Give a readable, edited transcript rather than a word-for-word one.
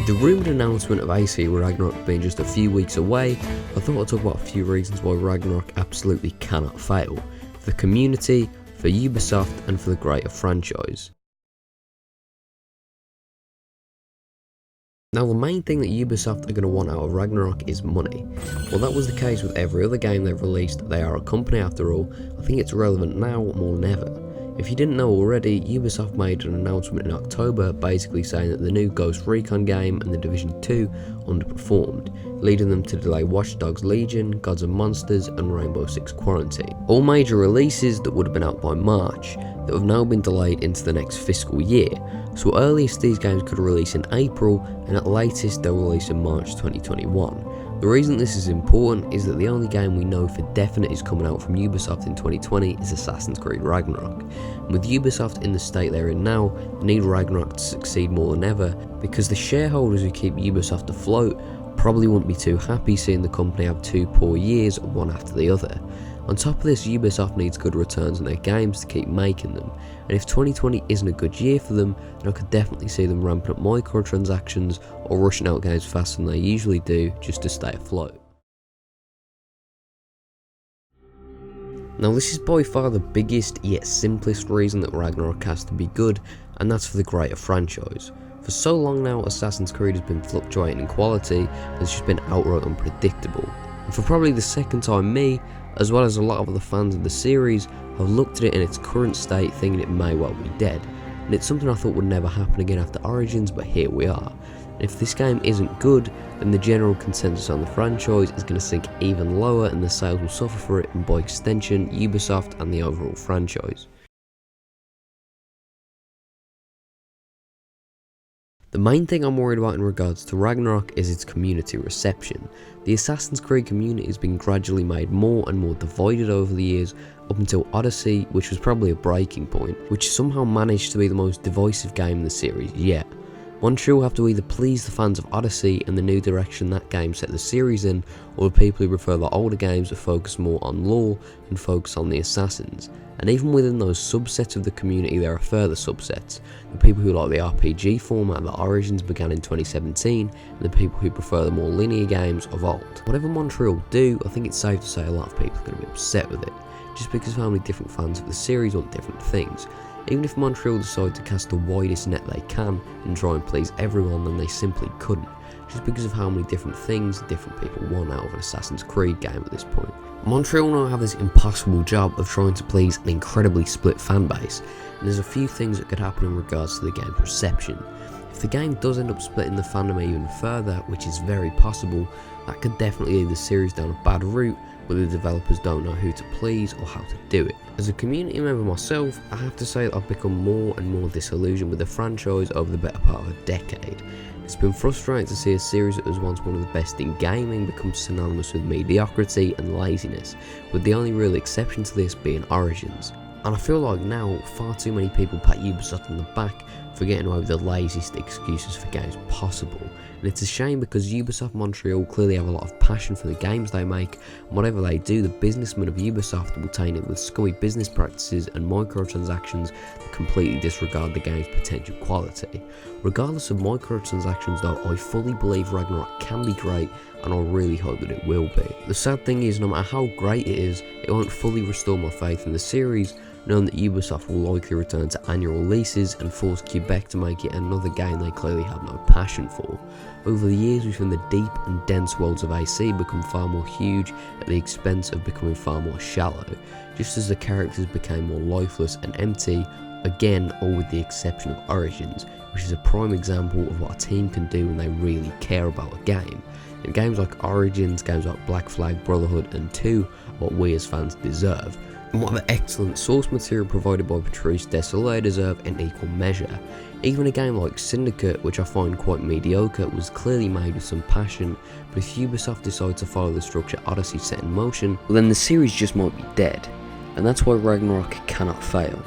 the rumoured announcement of AC Ragnarok being just a few weeks away, I thought I'd talk about a few reasons why Ragnarok absolutely cannot fail. For the community, for Ubisoft, and for the greater franchise. Now the main thing that Ubisoft are going to want out of Ragnarok is money. Well, that was the case with every other game they've released. They are a company after all. I think it's relevant now more than ever. If you didn't know already, Ubisoft made an announcement in October basically saying that the new Ghost Recon game and The Division 2 underperformed, leading them to delay Watch Dogs Legion, Gods and Monsters and Rainbow Six Quarantine. All major releases that would have been out by March that have now been delayed into the next fiscal year. So earliest these games could release in April, and at latest they'll release in March 2021. The reason this is important is that the only game we know for definite is coming out from Ubisoft in 2020 is Assassin's Creed Ragnarok. And with Ubisoft in the state they're in now, they need Ragnarok to succeed more than ever, because the shareholders who keep Ubisoft afloat probably wouldn't be too happy seeing the company have two poor years, one after the other. On top of this, Ubisoft needs good returns on their games to keep making them, and if 2020 isn't a good year for them, then I could definitely see them ramping up microtransactions or rushing out games faster than they usually do just to stay afloat. Now this is by far the biggest yet simplest reason that Ragnarok has to be good, and that's for the greater franchise. For so long now, Assassin's Creed has been fluctuating in quality and it's just been outright unpredictable. And for probably the second time, me, as well as a lot of other fans of the series, have looked at it in its current state thinking it may well be dead. And it's something I thought would never happen again after Origins, but here we are. And if this game isn't good, then the general consensus on the franchise is going to sink even lower and the sales will suffer for it, and by extension, Ubisoft and the overall franchise. The main thing I'm worried about in regards to Ragnarok is its community reception. The Assassin's Creed community has been gradually made more and more divided over the years, up until Odyssey, which was probably a breaking point, which somehow managed to be the most divisive game in the series yet. Montreal will have to either please the fans of Odyssey and the new direction that game set the series in, or the people who prefer the older games that focus more on lore and focus on the assassins. And even within those subsets of the community there are further subsets, the people who like the RPG format that Origins began in 2017, and the people who prefer the more linear games of old. Whatever Montreal do, I think it's safe to say a lot of people are going to be upset with it, just because of how many different fans of the series want different things. Even if Montreal decide to cast the widest net they can and try and please everyone, then they simply couldn't, just because of how many different things different people want out of an Assassin's Creed game at this point. Montreal now have this impossible job of trying to please an incredibly split fan base, and there's a few things that could happen in regards to the game's reception. If the game does end up splitting the fandom even further, which is very possible, that could definitely lead the series down a bad route where the developers don't know who to please or how to do it. As a community member myself, I have to say that I've become more and more disillusioned with the franchise over the better part of a decade. It's been frustrating to see a series that was once one of the best in gaming become synonymous with mediocrity and laziness, with the only real exception to this being Origins. And I feel like now far too many people pat Ubisoft on the back for getting away with the laziest excuses for games possible. And it's a shame because Ubisoft Montreal clearly have a lot of passion for the games they make, and whatever they do, the businessmen of Ubisoft will taint it with scummy business practices and microtransactions that completely disregard the game's potential quality. Regardless of microtransactions though, I fully believe Ragnarok can be great, and I really hope that it will be. The sad thing is, no matter how great it is, it won't fully restore my faith in the series, knowing that Ubisoft will likely return to annual releases and force Quebec to make it another game they clearly have no passion for. Over the years, we've seen the deep and dense worlds of AC become far more huge at the expense of becoming far more shallow, just as the characters became more lifeless and empty, again all with the exception of Origins, which is a prime example of what a team can do when they really care about a game. And games like Origins, games like Black Flag, Brotherhood and 2 are what we as fans deserve, and what the excellent source material provided by Patrice Désilets deserve in equal measure. Even a game like Syndicate, which I find quite mediocre, was clearly made with some passion, but if Ubisoft decide to follow the structure Odyssey set in motion, well then the series just might be dead, and that's why Ragnarok cannot fail.